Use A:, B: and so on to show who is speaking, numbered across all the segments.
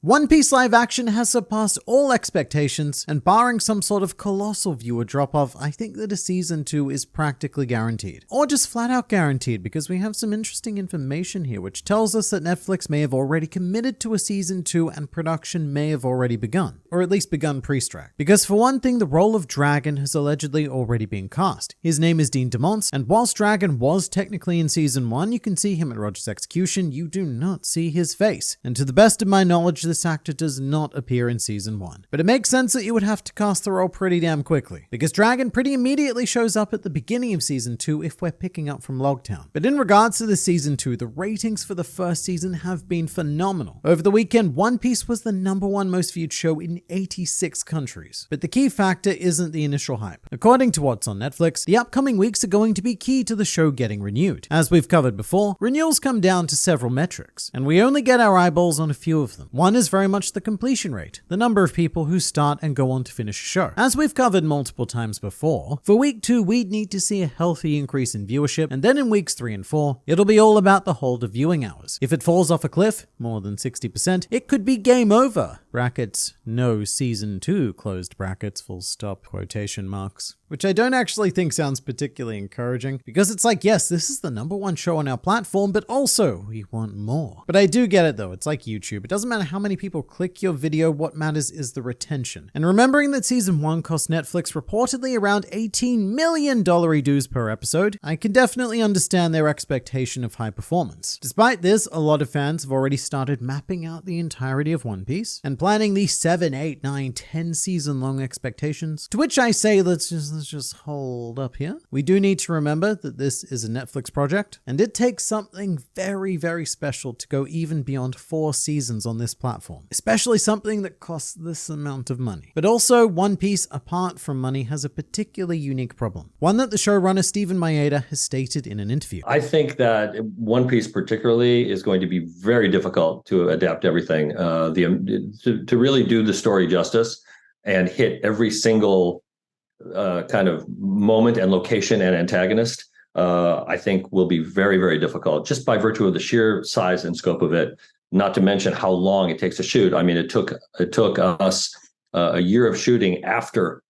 A: One Piece live action has surpassed all expectations, and barring some sort of colossal viewer drop-off, I think that a season 2 is practically guaranteed. Or just flat out guaranteed, because we have some interesting information here which tells us that Netflix may have already committed to a season 2 and production may have already begun. Or at least begun pre-strike. Because for one thing, the role of Dragon has allegedly already been cast. His name is Dean DeMonts, and whilst Dragon was technically in season 1, you can see him at Roger's execution, you do not see his face. And to the best of my knowledge, this actor does not appear in season 1. But it makes sense that you would have to cast the role pretty damn quickly, because Dragon pretty immediately shows up at the beginning of season 2 if we're picking up from Logtown. But in regards to the season 2, the ratings for the first season have been phenomenal. Over the weekend, One Piece was the #1 most viewed show in 86 countries. But the key factor isn't the initial hype. According to what's on Netflix, the upcoming weeks are going to be key to the show getting renewed. As we've covered before, renewals come down to several metrics, and we only get our eyeballs on a few of them. One is very much the completion rate, the number of people who start and go on to finish a show. As we've covered multiple times before, for week 2 we'd need to see a healthy increase in viewership, and then in weeks 3 and 4, it'll be all about the hold of viewing hours. If it falls off a cliff, more than 60%, it could be game over. Brackets, no season 2, closed brackets, full stop, quotation marks. Which I don't actually think sounds particularly encouraging, because it's like, yes, this is the #1 show on our platform, but also we want more. But I do get it though, it's like YouTube. It doesn't matter how many people click your video, what matters is the retention. And remembering that season 1 cost Netflix reportedly around $18 million dues per episode, I can definitely understand their expectation of high performance. Despite this, a lot of fans have already started mapping out the entirety of One Piece and planning the 7, 8, 9, 10 season long expectations. To which I say, let's just hold up here. We do need to remember that this is a Netflix project, and it takes something very, very special to go even beyond 4 seasons on this platform, especially something that costs this amount of money. But also, One Piece, apart from money, has a particularly unique problem, one that the showrunner Steven Maeda has stated in an interview.
B: I think that One Piece particularly is going to be very difficult to adapt everything, to really do the story justice and hit every single kind of moment and location and antagonist, I think will be very, very difficult just by virtue of the sheer size and scope of it, not to mention how long it takes to shoot. I mean, it took us a year of shooting after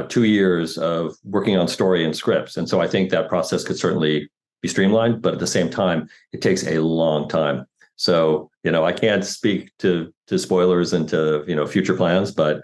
B: 2 years of working on story and scripts. And so I think that process could certainly be streamlined, but at the same time, it takes a long time. So, I can't speak to spoilers and to, future plans, but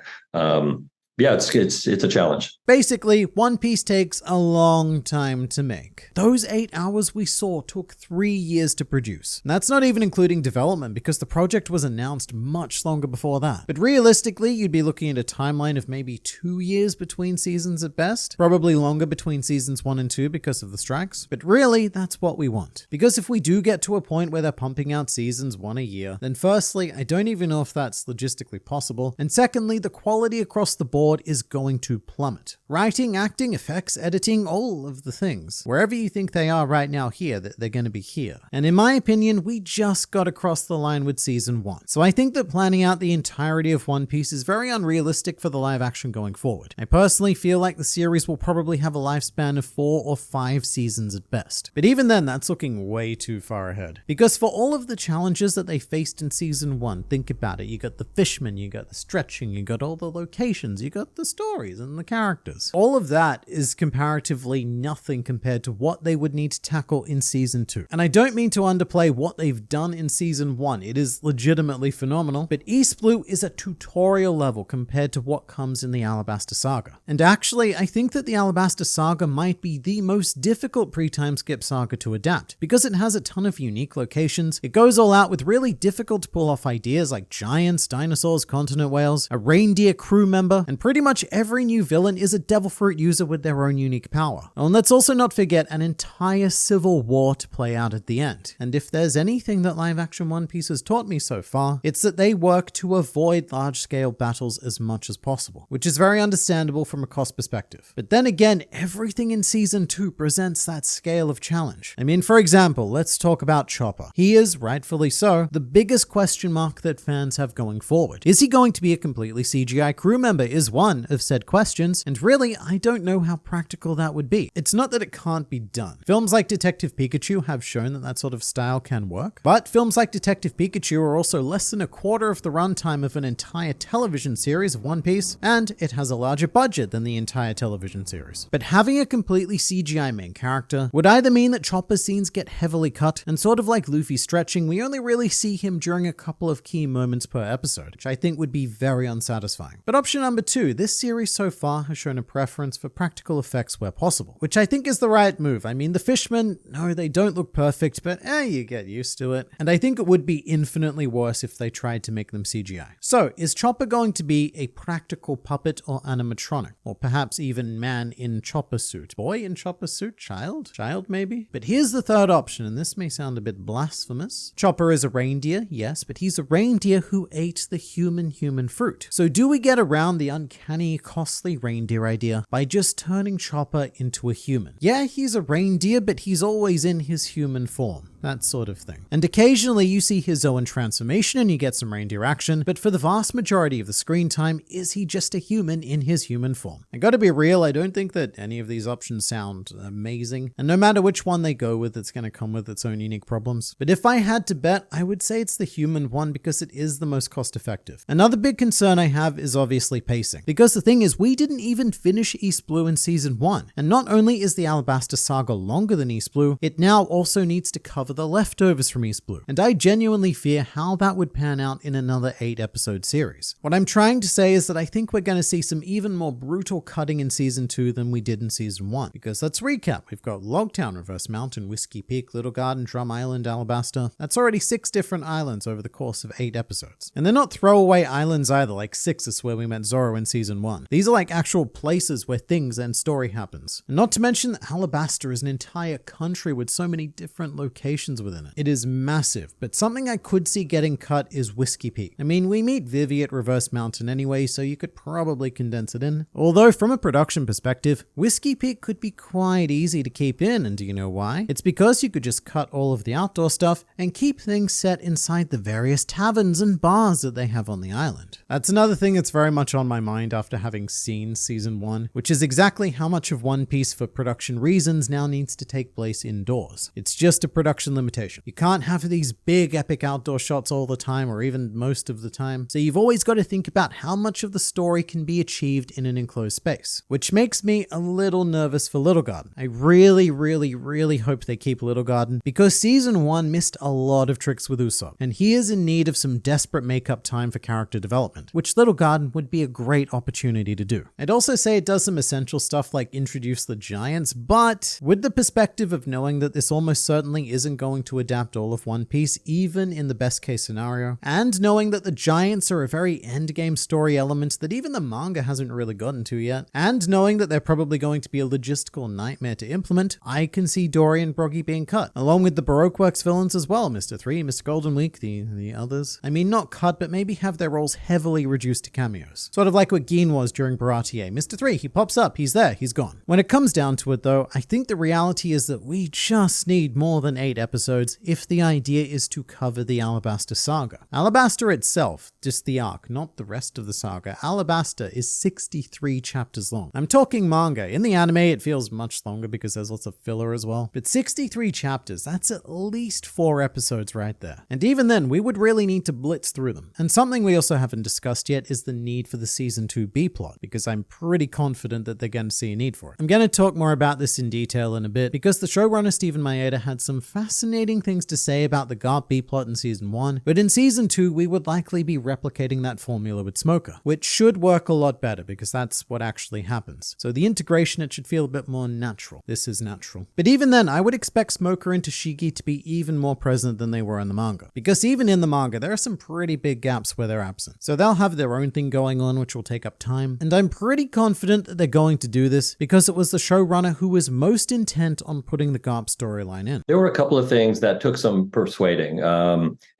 B: yeah, it's a challenge.
A: Basically, One Piece takes a long time to make. Those 8 hours we saw took 3 years to produce. And that's not even including development, because the project was announced much longer before that. But realistically, you'd be looking at a timeline of maybe 2 years between seasons at best. Probably longer between seasons 1 and 2 because of the strikes. But really, that's what we want. Because if we do get to a point where they're pumping out seasons 1 a year, then firstly, I don't even know if that's logistically possible. And secondly, the quality across the board is going to plummet. Writing, acting, effects, editing, all of the things. Wherever you think they are right now here, they're going to be here. And in my opinion, we just got across the line with season 1. So I think that planning out the entirety of One Piece is very unrealistic for the live action going forward. I personally feel like the series will probably have a lifespan of 4 or 5 seasons at best. But even then, that's looking way too far ahead. Because for all of the challenges that they faced in season 1, think about it. You got the fishmen, you got the stretching, you got all the locations, you got the stories and the characters. All of that is comparatively nothing compared to what they would need to tackle in season 2. And I don't mean to underplay what they've done in season 1. It is legitimately phenomenal, but East Blue is a tutorial level compared to what comes in the Alabasta Saga. And actually, I think that the Alabasta Saga might be the most difficult pre-time skip saga to adapt, because it has a ton of unique locations. It goes all out with really difficult to pull off ideas like giants, dinosaurs, continent whales, a reindeer crew member, and pretty much every new villain is a devil fruit user with their own unique power. And let's also not forget an entire civil war to play out at the end. And if there's anything that live action One Piece has taught me so far, it's that they work to avoid large scale battles as much as possible, which is very understandable from a cost perspective. But then again, everything in season 2 presents that scale of challenge. I mean, for example, let's talk about Chopper. He is, rightfully so, the biggest question mark that fans have going forward. Is he going to be a completely CGI crew member? Is one of said questions, and really, I don't know how practical that would be. It's not that it can't be done. Films like Detective Pikachu have shown that that sort of style can work, but films like Detective Pikachu are also less than a quarter of the runtime of an entire television series of One Piece, and it has a larger budget than the entire television series. But having a completely CGI main character would either mean that Chopper's scenes get heavily cut, and sort of like Luffy stretching, we only really see him during a couple of key moments per episode, which I think would be very unsatisfying. But option number two, this series so far has shown a preference for practical effects where possible, which I think is the right move. I mean, the fishmen, no, they don't look perfect, but you get used to it. And I think it would be infinitely worse if they tried to make them CGI. So, is Chopper going to be a practical puppet or animatronic? Or perhaps even man in chopper suit? Boy in chopper suit? Child? Child maybe? But here's the third option, and this may sound a bit blasphemous. Chopper is a reindeer, yes, but he's a reindeer who ate the human fruit. So do we get around the uncanny, costly reindeer idea by just turning Chopper into a human? Yeah, he's a reindeer, but he's always in his human form. That sort of thing. And occasionally you see his Zoan transformation and you get some reindeer action, but for the vast majority of the screen time, is he just a human in his human form? I gotta be real, I don't think that any of these options sound amazing, and no matter which one they go with, it's gonna come with its own unique problems. But if I had to bet, I would say it's the human one because it is the most cost effective. Another big concern I have is obviously pacing, because the thing is, we didn't even finish East Blue in season 1, and not only is the Alabasta saga longer than East Blue, it now also needs to cover the leftovers from East Blue, and I genuinely fear how that would pan out in another 8-episode series. What I'm trying to say is that I think we're going to see some even more brutal cutting in season 2 than we did in season 1, because let's recap. We've got Logtown, Reverse Mountain, Whiskey Peak, Little Garden, Drum Island, Alabasta. That's already 6 different islands over the course of 8 episodes. And they're not throwaway islands either, like Sixus where we met Zoro in season 1. These are like actual places where things and story happens. And not to mention that Alabasta is an entire country with so many different locations within it. It is massive, but something I could see getting cut is Whiskey Peak. I mean, we meet Vivi at Reverse Mountain anyway, so you could probably condense it in. Although from a production perspective, Whiskey Peak could be quite easy to keep in, and do you know why? It's because you could just cut all of the outdoor stuff and keep things set inside the various taverns and bars that they have on the island. That's another thing that's very much on my mind after having seen season 1, which is exactly how much of One Piece for production reasons now needs to take place indoors. It's just a production limitation. You can't have these big epic outdoor shots all the time or even most of the time, so you've always got to think about how much of the story can be achieved in an enclosed space, which makes me a little nervous for Little Garden. I really hope they keep Little Garden because season 1 missed a lot of tricks with Usopp, and he is in need of some desperate makeup time for character development, which Little Garden would be a great opportunity to do. I'd also say it does some essential stuff like introduce the giants, but with the perspective of knowing that this almost certainly isn't going to adapt all of One Piece, even in the best case scenario, and knowing that the giants are a very endgame story element that even the manga hasn't really gotten to yet, and knowing that they're probably going to be a logistical nightmare to implement, I can see Dory and Broggy being cut, along with the Baroque Works villains as well, Mr. 3, Mr. Golden Week, the others. I mean, not cut, but maybe have their roles heavily reduced to cameos. Sort of like what Gin was during Baratier. Mr. 3, he pops up, he's there, he's gone. When it comes down to it though, I think the reality is that we just need more than 8 episodes if the idea is to cover the Alabasta saga. Alabasta itself, just the arc, not the rest of the saga. Alabasta is 63 chapters long. I'm talking manga. In the anime, it feels much longer because there's lots of filler as well. But 63 chapters, that's at least 4 episodes right there. And even then, we would really need to blitz through them. And something we also haven't discussed yet is the need for the season 2 B plot, because I'm pretty confident that they're going to see a need for it. I'm going to talk more about this in detail in a bit, because the showrunner Steven Maeda had some fascinating things to say about the Garp B plot in season 1, but in season 2, we would likely be replicating that formula with Smoker, which should work a lot better because that's what actually happens. So the integration, it should feel a bit more natural. This is natural. But even then, I would expect Smoker and Tashigi to be even more present than they were in the manga, because even in the manga, there are some pretty big gaps where they're absent. So they'll have their own thing going on, which will take up time. And I'm pretty confident that they're going to do this because it was the showrunner who was most intent on putting the Garp storyline in.
B: There were a couple of things that took some persuading.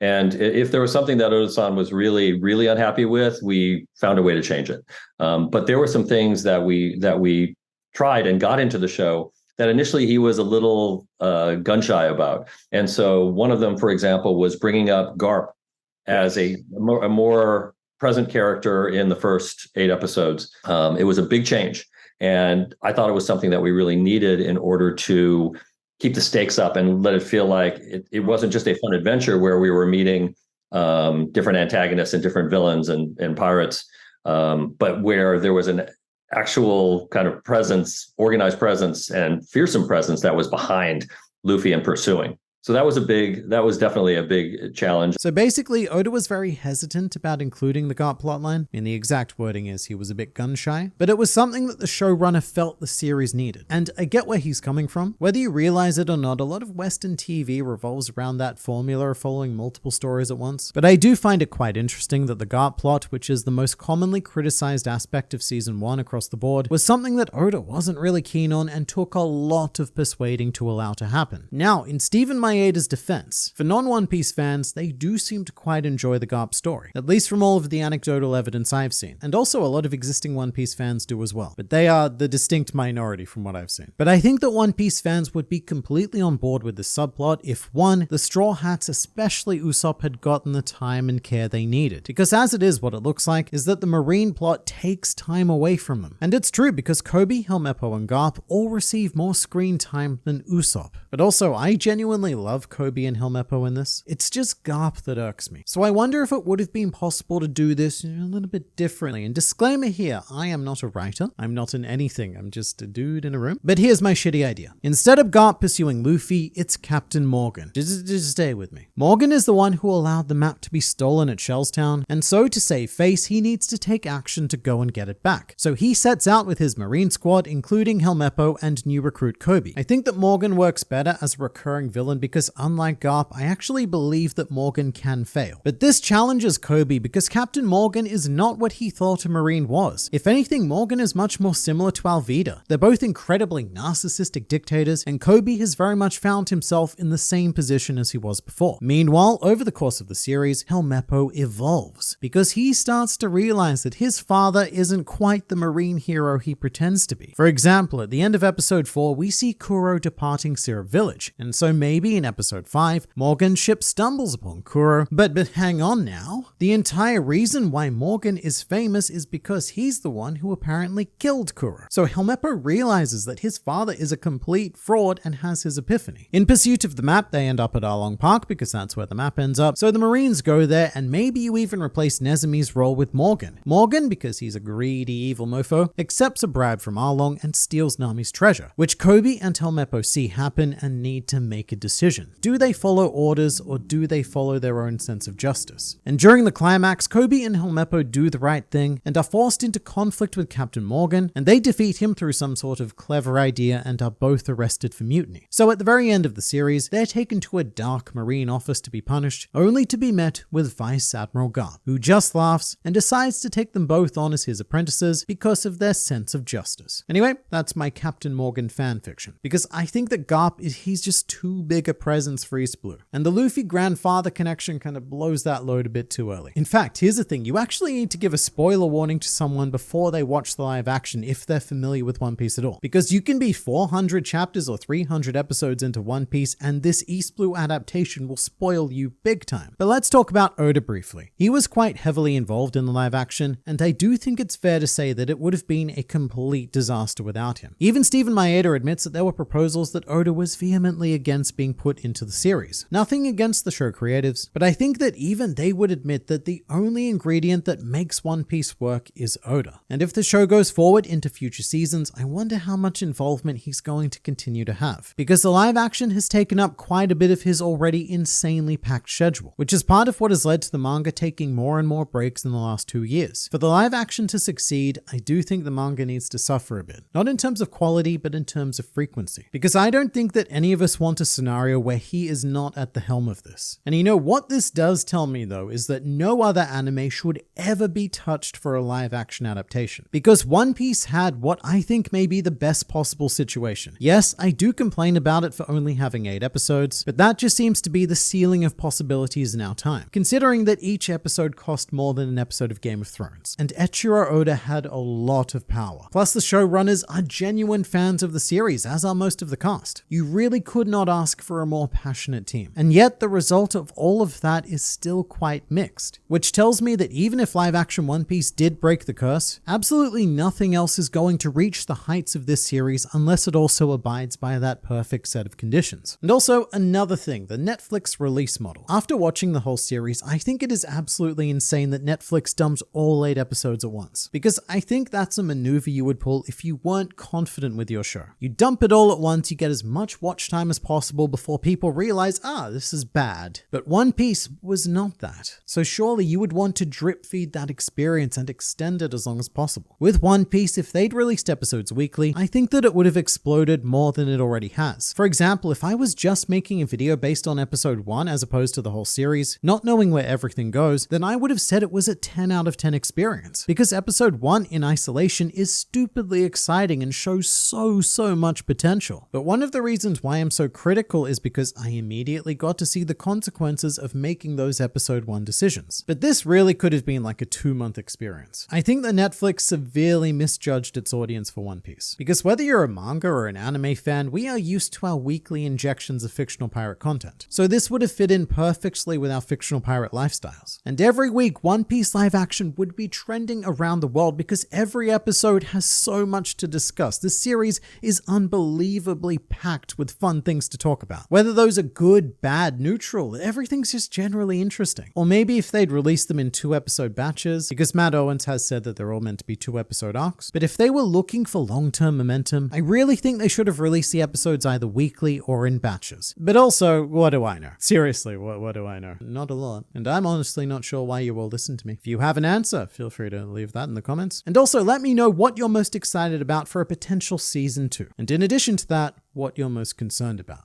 B: And if there was something that Oda-san was really unhappy with, we found a way to change it. But there were some things that we tried and got into the show that initially he was a little gun shy about. And so one of them, for example, was bringing up Garp as a more present character in the first 8 episodes. It was a big change. And I thought it was something that we really needed in order to keep the stakes up and let it feel like it wasn't just a fun adventure where we were meeting different antagonists and different villains and pirates, but where there was an actual kind of presence, organized presence and fearsome presence that was behind Luffy and pursuing. So that was definitely a big challenge.
A: So basically, Oda was very hesitant about including the Garp plotline. The exact wording is he was a bit gun-shy, but it was something that the showrunner felt the series needed. And I get where he's coming from. Whether you realize it or not, a lot of Western TV revolves around that formula of following multiple stories at once. But I do find it quite interesting that the Garp plot, which is the most commonly criticized aspect of Season 1 across the board, was something that Oda wasn't really keen on and took a lot of persuading to allow to happen. Now, in Stephen Maeda's defense, for non-One Piece fans, they do seem to quite enjoy the Garp story, at least from all of the anecdotal evidence I've seen, and also a lot of existing One Piece fans do as well, but they are the distinct minority from what I've seen. But I think that One Piece fans would be completely on board with this subplot if, one, the Straw Hats, especially Usopp, had gotten the time and care they needed, because as it is, what it looks like is that the Marine plot takes time away from them. And it's true, because Koby, Helmeppo, and Garp all receive more screen time than Usopp. But also, I genuinely love Koby and Helmeppo in this. It's just Garp that irks me. So I wonder if it would have been possible to do this a little bit differently. And disclaimer here, I am not a writer. I'm not in anything. I'm just a dude in a room. But here's my shitty idea. Instead of Garp pursuing Luffy, it's Captain Morgan. Just stay with me. Morgan is the one who allowed the map to be stolen at Shellstown, and so to save face, he needs to take action to go and get it back. So he sets out with his Marine squad, including Helmeppo and new recruit Koby. I think that Morgan works better as a recurring villain because unlike Garp, I actually believe that Morgan can fail. But this challenges Koby because Captain Morgan is not what he thought a Marine was. If anything, Morgan is much more similar to Alvida. They're both incredibly narcissistic dictators, and Koby has very much found himself in the same position as he was before. Meanwhile, over the course of the series, Helmeppo evolves because he starts to realize that his father isn't quite the Marine hero he pretends to be. For example, at the end of episode 4, we see Kuro departing Syrup Village, and so maybe in episode 5, Morgan's ship stumbles upon Kuro, but hang on now. The entire reason why Morgan is famous is because he's the one who apparently killed Kuro. So Helmeppo realizes that his father is a complete fraud and has his epiphany. In pursuit of the map, they end up at Arlong Park because that's where the map ends up. So the Marines go there, and maybe you even replace Nezumi's role with Morgan. Morgan, because he's a greedy evil mofo, accepts a bribe from Arlong and steals Nami's treasure, which Koby and Helmeppo see happen and need to make a decision. Do they follow orders or do they follow their own sense of justice? And during the climax, Koby and Helmeppo do the right thing and are forced into conflict with Captain Morgan, and they defeat him through some sort of clever idea and are both arrested for mutiny. So at the very end of the series, they're taken to a dark Marine office to be punished, only to be met with Vice Admiral Garp, who just laughs and decides to take them both on as his apprentices because of their sense of justice. Anyway, that's my Captain Morgan fanfiction, because I think that Garp he's just too big a presence for East Blue, and the Luffy grandfather connection kind of blows that load a bit too early. In fact, here's the thing, you actually need to give a spoiler warning to someone before they watch the live action if they're familiar with One Piece at all, because you can be 400 chapters or 300 episodes into One Piece and this East Blue adaptation will spoil you big time. But let's talk about Oda briefly. He was quite heavily involved in the live action, and I do think it's fair to say that it would have been a complete disaster without him. Even Stephen Maeda admits that there were proposals that Oda was vehemently against being put into the series. Nothing against the show creatives, but I think that even they would admit that the only ingredient that makes One Piece work is Oda. And if the show goes forward into future seasons, I wonder how much involvement he's going to continue to have, because the live action has taken up quite a bit of his already insanely packed schedule, which is part of what has led to the manga taking more and more breaks in the last 2 years. For the live action to succeed, I do think the manga needs to suffer a bit, not in terms of quality, but in terms of frequency, because I don't think that any of us want a scenario where he is not at the helm of this. And you know what this does tell me though is that no other anime should ever be touched for a live action adaptation, because One Piece had what I think may be the best possible situation. Yes, I do complain about it for only having 8 episodes, but that just seems to be the ceiling of possibilities in our time, considering that each episode cost more than an episode of Game of Thrones, and Eiichiro Oda had a lot of power. Plus the showrunners are genuine fans of the series, as are most of the cast. You really could not ask for a a more passionate team. And yet the result of all of that is still quite mixed, which tells me that even if live action One Piece did break the curse, absolutely nothing else is going to reach the heights of this series unless it also abides by that perfect set of conditions. And also another thing, the Netflix release model. After watching the whole series, I think it is absolutely insane that Netflix dumps all 8 episodes at once, because I think that's a maneuver you would pull if you weren't confident with your show. You dump it all at once, you get as much watch time as possible before people realize, this is bad. But One Piece was not that. So surely you would want to drip feed that experience and extend it as long as possible. With One Piece, if they'd released episodes weekly, I think that it would have exploded more than it already has. For example, if I was just making a video based on episode 1 as opposed to the whole series, not knowing where everything goes, then I would have said it was a 10 out of 10 experience. Because episode 1 in isolation is stupidly exciting and shows so much potential. But one of the reasons why I'm so critical is because I immediately got to see the consequences of making those episode 1 decisions. But this really could have been like a 2-month experience. I think that Netflix severely misjudged its audience for One Piece. Because whether you're a manga or an anime fan, we are used to our weekly injections of fictional pirate content. So this would have fit in perfectly with our fictional pirate lifestyles. And every week, One Piece live action would be trending around the world because every episode has so much to discuss. This series is unbelievably packed with fun things to talk about. Whether those are good, bad, neutral, everything's just generally interesting. Or maybe if they'd released them in 2-episode batches, because Matt Owens has said that they're all meant to be 2-episode arcs. But if they were looking for long-term momentum, I really think they should have released the episodes either weekly or in batches. But also, what do I know? Seriously, what do I know? Not a lot. And I'm honestly not sure why you all listen to me. If you have an answer, feel free to leave that in the comments. And also let me know what you're most excited about for a potential season 2. And in addition to that, what you're most concerned about.